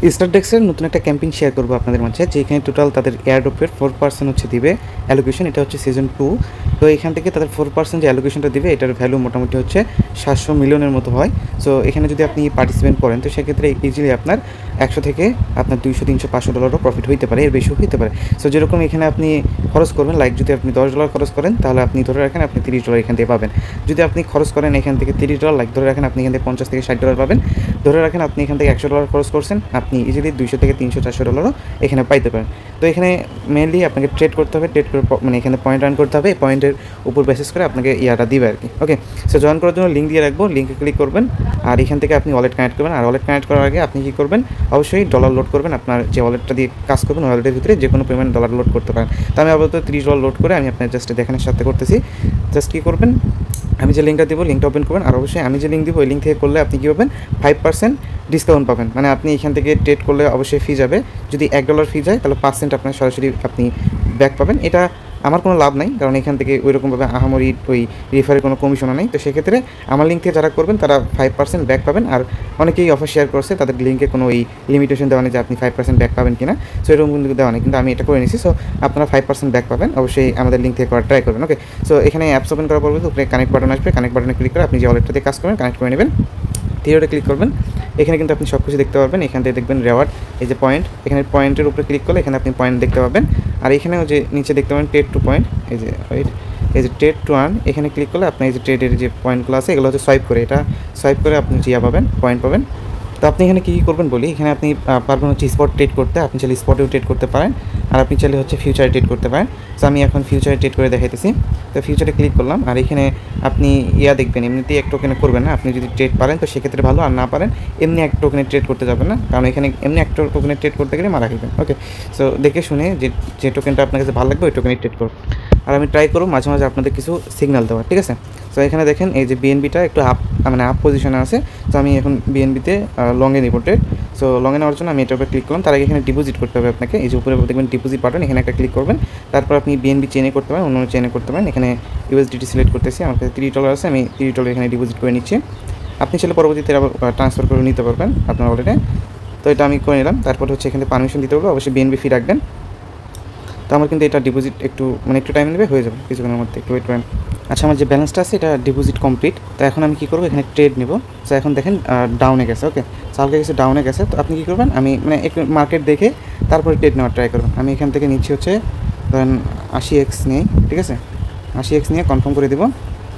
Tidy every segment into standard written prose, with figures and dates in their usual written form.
স্টারডেক্সের নতুন একটা campaign share করবো আপনাদের মাঝে, যেখানে টোটাল তাদের এয়ারড্রপের 4% হচ্ছে দিবে অ্যালোকেশন। এটা হচ্ছে সিজন 2। তো এখান থেকে তাদের 4% যে অ্যালোকেশনটা দিবে এটার ভ্যালু মোটামুটি হচ্ছে 700 মিলিয়নের মতো হয়। সো এখানে যদি আপনি পার্টিসিপেট করেন তো সেক্ষেত্রে ইজিলি আপনার 100 থেকে আপনার 200, 300, $500 প্রফিট হইতে পারে, এর বেশিও হইতে পারে। সো যেরকম এখানে আপনি খরচ করবেন, লাইক যদি আপনি $10 খরচ করেন তাহলে আপনি ধরে রাখেন আপনি $30 এখান থেকে পাবেন। যদি আপনি খরচ করেন এখান থেকে $30, লাইক ধরে রাখেন আপনি এখান থেকে $50 থেকে $60 পাবেন। ধরে রাখেন আপনি এখান থেকে $100 খরচ করছেন, আপনি ইজিলি 200 থেকে 300, $400 এখানে পাইতে পারেন। তো এখানে মেনলি আপনাকে ট্রেড করতে হবে, ট্রেড করে মানে এখানে পয়েন্ট রান করতে হবে, পয়েন্টের উপর বেসিস করে আপনাকে ইয়াটা দিবে আর কি। ওকে, সো জয়েন করার জন্য লিঙ্ক দিয়ে রাখবো, লিঙ্কে ক্লিক করবেন আর এখান থেকে আপনি ওয়ালেট কানেক্ট করবেন। আর ওয়ালেট কানেক্ট করার আগে আপনি কী করবেন, অবশ্যই ডলার লোড করবেন। আপনার যে ওয়ালেটটা দিয়ে কাজ করবেন ওয়ালেটের ভিতরে যে কোনো পেমেন্ট ডলার লোড করতে পারেন। তো আমি আপাতত $30 লোড করে আমি আপনার জাস্ট দেখানোর সাথে করতেছি। জাস্ট কী করবেন, আমি যে লিঙ্কটা দেবো লিঙ্কটা ওপেন করবেন। আর অবশ্যই আমি যে লিঙ্ক দিব ওই লিঙ্ক থেকে করলে আপনি কী পাবেন, 5% ডিসকাউন্ট পাবেন। মানে আপনি এখান থেকে ট্রেড করলে অবশ্যই ফি যাবে। যদি $1 ফি যায় তাহলে 5% আপনার সরাসরি আপনি ব্যাক পাবেন। এটা আমার কোনো লাভ নাই, কারণ এখান থেকে ওইরকমভাবে আহামরি ওই রেফারের কোনো কমিশনও নেই। তো সেক্ষেত্রে আমার লিঙ্ক থেকে যারা করবেন তারা 5% ব্যাক পাবেন। আর অনেকেই অফার শেয়ার করছে, তাদের লিঙ্কে কোনো ওই লিমিটেশন দেওয়া নেই যে আপনি 5% ব্যাক পাবেন কিনা। সো এরকম কিন্তু দেওয়া নেই, কিন্তু আমি এটা করে নিয়েছি। সো আপনারা 5% ব্যাক পাবেন, অবশ্যই আমাদের লিঙ্ক থেকে করার ট্রাই করবেন। ওকে, সো এখানে অ্যাপস ওপেন করার পর উপরে কানেক্ট বাটন আসবে, কানেক্ট বাটনে ক্লিক করে আপনি যে ওয়ালেটটাতে কাজ করবেন কানেক্ট করে নেবেন। থিওরিতে ক্লিক করবেন, এখানে কিন্তু আপনি সব কিছু দেখতে পারবেন। এখান থেকে দেখবেন রেওয়ার্ড, এই যে পয়েন্ট, এখানে পয়েন্টের উপরে ক্লিক করলে এখানে আপনি পয়েন্ট দেখতে পাবেন। আর এখানেও যে নিচে দেখতে পাবেন ট্রেড টু পয়েন্ট, এই যে ট্রেড টু আর্ন, এখানে ক্লিক করলে আপনি এই যে ট্রেডের যে পয়েন্টগুলো আছে এগুলো হচ্ছে সোয়াইপ করে, এটা সোয়াইপ করে আপনি জিয়া পাবেন, পয়েন্ট পাবেন। তো আপনি এখানে কী করবেন বলি, এখানে আপনি পারবেন হচ্ছে স্পট ট্রেড করতে, আপনি চাইলে স্পটেও ট্রেড করতে পারেন, আর আপনি চাইলে হচ্ছে ফিউচারে ট্রেড করতে পারেন। তো আমি এখন ফিউচারে ট্রেড করে দেখাইতেছি। তো ফিউচারে ক্লিক করলাম, আর এখানে আপনি দেখবেন এমনিতেই এক টোকেনে করবেন না, আপনি যদি ট্রেড পারেন তো সেক্ষেত্রে ভালো, আর না পারেন এমনি এক টোকেনে ট্রেড করতে যাবেন না, কারণ এখানে এমনি এক টোকেনে ট্রেড করতে গেলে মারা খাইবেন। ওকে, সো দেখে শুনে যে টোকেনটা আপনার কাছে ভালো লাগবে ওই টোকেনে ট্রেড করুন। আর আমি ট্রাই করব মাঝে মাঝে আপনাদের কিছু সিগন্যাল দেওয়ার, ঠিক আছে। সো এখানে দেখেন এই যে বিএনবিটা একটু আপ পজিশনে আছে। তো আমি এখন বিএনবিতে লংয়ে নিব ট্রেড। সো লংয়ে নেওয়ার জন্য আমি এটার উপরে ক্লিক করলাম। তার আগে এখানে ডিপোজিট করতে হবে আপনাকে, এই যে উপরে দেখবেন ডিপোজিট বাটন, এখানে একটা ক্লিক করবেন। তারপর আপনি বিএনবি চেনে করতে পারেন, অন্য চেনে করতে পারেন। এখানে ইউএসডিটি সিলেক্ট করতেছি, আমার কাছে $30 আছে, আমি $30 এখানে ডিপোজিট করে নিচ্ছি। আপনি চাইলে পরবর্তীতে আবার ট্রান্সফার করে নিতে পারবেন আপনার ওয়ালেটে। তো এটা আমি করে নিলাম। তারপর হচ্ছে এখানে পারমিশন দিতে হবে, অবশ্যই বিএনবি ফি রাখবেন। তো আমার কিন্তু এটা ডিপোজিট একটু টাইম নেবে, হয়ে যাবে কিছুক্ষণের মধ্যে, একটু ওয়েট করেন। আচ্ছা, আমার যে ব্যালেন্সটা আছে এটা ডিপোজিট কমপ্লিট। তো এখন আমি কী করবো, এখানে ট্রেড নেব। তো এখন দেখেন ডাউনে গেছে। ওকে, সালকে গেছে, ডাউনে গেছে। তো আপনি কী করবেন, আমি একটু মার্কেট দেখে তারপরে ট্রেড নেওয়ার ট্রাই করবেন। আমি এখান থেকে নিচ্ছি হচ্ছে ধরেন 80x নিয়ে, ঠিক আছে, 80x নিয়ে কনফার্ম করে দেবো।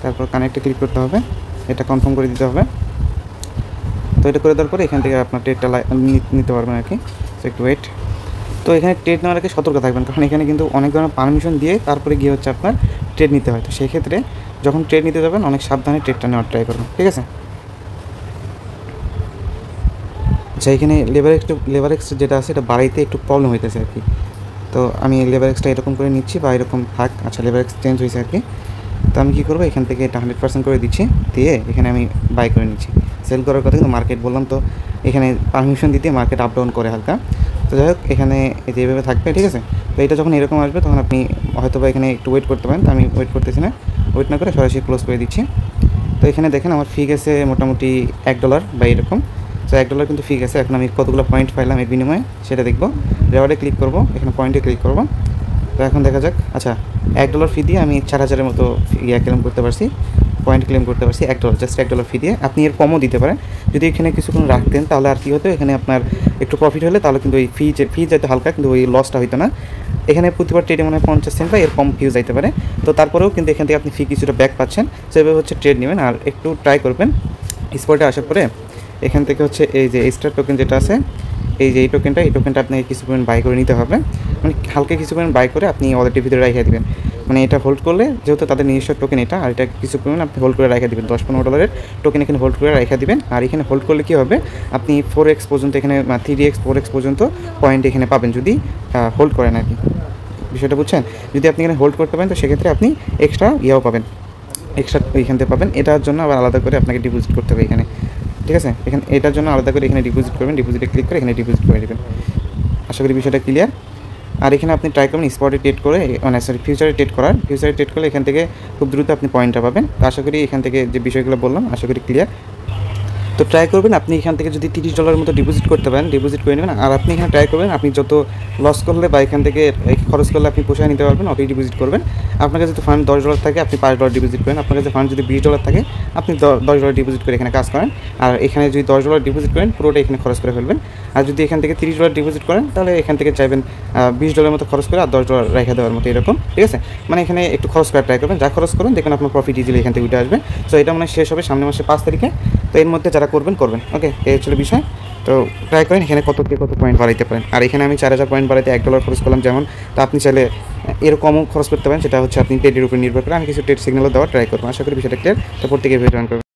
তারপর কানেক্টে ক্লিক করতে হবে, এটা কনফার্ম করে দিতে হবে। তো এটা করে দেওয়ার পরে এখান থেকে আপনার ট্রেডটা নিতে পারবেন আর কি। তো একটু ওয়েট। তো এখানে ট্রেড নেওয়ার আগে সতর্ক থাকবেন, কারণ এখানে কিন্তু অনেক ধরনের পারমিশন দিয়ে তারপরে গিয়ে হচ্ছে আপনার ট্রেড নিতে হয়। তো সেই ক্ষেত্রে যখন ট্রেড নিতে যাবেন অনেক সাবধানে ট্রেডটা নেওয়ার ট্রাই করবেন, ঠিক আছে। আচ্ছা, এখানে লেভারেক্স যেটা আছে এটা বাড়াইতে একটু প্রবলেম হইতেছে আর কি। তো আমি লেভারেক্সটা এরকম করে নিচ্ছি বা এরকম থাক। আচ্ছা, লেভারেক্স চেঞ্জ হয়েছে আর কি। তো আমি কী করবো, এখান থেকে এটা 100% করে দিচ্ছি, দিয়ে এখানে আমি বাই করে নিচ্ছি। সেল করার কথা কিন্তু মার্কেট বললাম, তো এখানে পারমিশন দিতে মার্কেট আপ ডাউন করে হালকা। তো যাই হোক, এখানে যেভাবে থাকবে, ঠিক আছে। তো এটা যখন এরকম আসবে তখন আপনি হয়তো বা এখানে একটু ওয়েট করতে পারেন। তো আমি ওয়েট করতেছি না, ওয়েট না করে সরাসরি ক্লোজ করে দিচ্ছি। তো এখানে দেখেন আমার ফি গেছে মোটামুটি $1 বা এরকম। তো $1 কিন্তু ফি গেছে। এখন আমি কতগুলো পয়েন্ট পাইলাম এর বিনিময়ে সেটা দেখব। রেওয়ার্ডে ক্লিক করব, এখানে পয়েন্টে ক্লিক করব। তো এখন দেখা যাক। আচ্ছা, $1 ফি দিয়ে আমি 4000-এর মতো ক্লেম করতে পারছি, পয়েন্ট ক্লেম করতে পারছি $1, জাস্ট $1 ফি দিয়ে। আপনি এর কমও দিতে পারেন, যদি এখানে কিছুক্ষণ রাখতেন তাহলে আর কী হতো, এখানে আপনার একটু প্রফিট হলে তাহলে কিন্তু ওই ফি যাইতে হালকা, কিন্তু ওই লসটা হইতো না। এখানে প্রতিবার ট্রেডে মনে হয় 50 সেন্ট বা এর কম ফিউ যাইতে পারে। তো তারপরেও কিন্তু এখান থেকে আপনি ফি কিছুটা ব্যাক পাচ্ছেন। সেভাবে হচ্ছে ট্রেড নেবেন, আর একটু ট্রাই করবেন। স্পটে আসার পরে এখান থেকে হচ্ছে এই যে স্টার টোকেন যেটা আছে, এই যে এই টোকেনটা আপনাকে কিছু পরিমাণ বাই করে নিতে হবে। মানে হালকা কিছু পরিমাণ বাই করে আপনি ওয়ালেটের ভিতরে রেখে দেবেন। মানে এটা হোল্ড করলে যেহেতু তাদের নিজস্ব টোকেন এটা, আর এটা কিছু পরিমাণ আপনি হোল্ড করে রেখে দেবেন। $10-15 টোকেন এখানে হোল্ড করে রেখে দেবেন। আর এখানে হোল্ড করলে কী হবে, আপনি 4x পর্যন্ত এখানে 3x 4x পর্যন্ত পয়েন্ট এখানে পাবেন যদি হোল্ড করেন আর কি। বিষয়টা বুঝছেন? যদি আপনি এখানে হোল্ড করতে পারেন তো সেক্ষেত্রে আপনি এক্সট্রা পাবেন, এক্সট্রা এইখান থেকে পাবেন। এটার জন্য আবার আলাদা করে আপনাকে ডিপোজিট করতে হবে এখানে, ঠিক আছে। এখানে এটার জন্য আলাদা করে এখানে ডিপোজিট করবেন, ডিপোজিটে ক্লিক করে এখানে ডিপোজিট করে দেবেন। আশা করি বিষয়টা ক্লিয়ার। আর এখানে আপনি ট্রাই করবেন স্পটে ট্রেড করে, ফিউচারে ট্রেড করার। ফিউচারে ট্রেড করলে এখান থেকে খুব দ্রুত আপনি পয়েন্টটা পাবেন। তো আশা করি এখান থেকে যে বিষয়গুলো বললাম আশা করি ক্লিয়ার। তো ট্রাই করবেন আপনি এখান থেকে যদি $30 মতো ডিপোজিট করতে পারেন, ডিপোজিট করে নেবেন। আর আপনি এখানে ট্রাই করবেন, আপনি যত লস করলে বা এখান থেকে খরচ করলে আপনি পোষায় নিতে পারবেন, অতই ডিপোজিট করবেন। আপনার কাছে যদি ফান্ড $10 থাকে আপনি $5 ডিপোজিট করেন, আপনার কাছে ফান্ড যদি $20 থাকে আপনি $10 ডিপোজিট করে এখানে কাজ করেন। আর এখানে যদি $10 ডিপোজিট করেন পুরোটা এখানে খরচ করে ফেলবেন। আর যদি এখান থেকে $30 ডিপোজিট করেন তাহলে এখান থেকে চাইবেন $20 মতো খরচ করে আর $10 রেখে দেওয়ার মতো এরকম, ঠিক আছে? মানে এখানে একটু খরচ করে ট্রাই করবেন, যা খরচ করুন দেখুন আপনার প্রফিট ইজিলি এখান থেকে উঠে আসবে। সো এটা মানে শেষ হবে সামনের মাসে 5 তারিখে। তো এর মধ্যে যারা করবেন ওকে, এই হচ্ছে বিষয়। তো ট্রাই করেন এখানে কত পয়েন্ট বাড়াইতে পারেন। আর এখানে আমি 4000 পয়েন্ট বাড়াইতে $1 খরচ করলাম যেমন, তো আপনি চাইলে এরকমও খরচ করতে পারেন, সেটা হচ্ছে আপনি ট্রেডের উপর নির্ভর করে। আমি কিছু ট্রেড সিগন্যালও দেওয়ার ট্রাই করবো। আশা করি বিষয়টা ক্লিয়ার। তো প্রত্যেকে ভিডিও অন করবেন।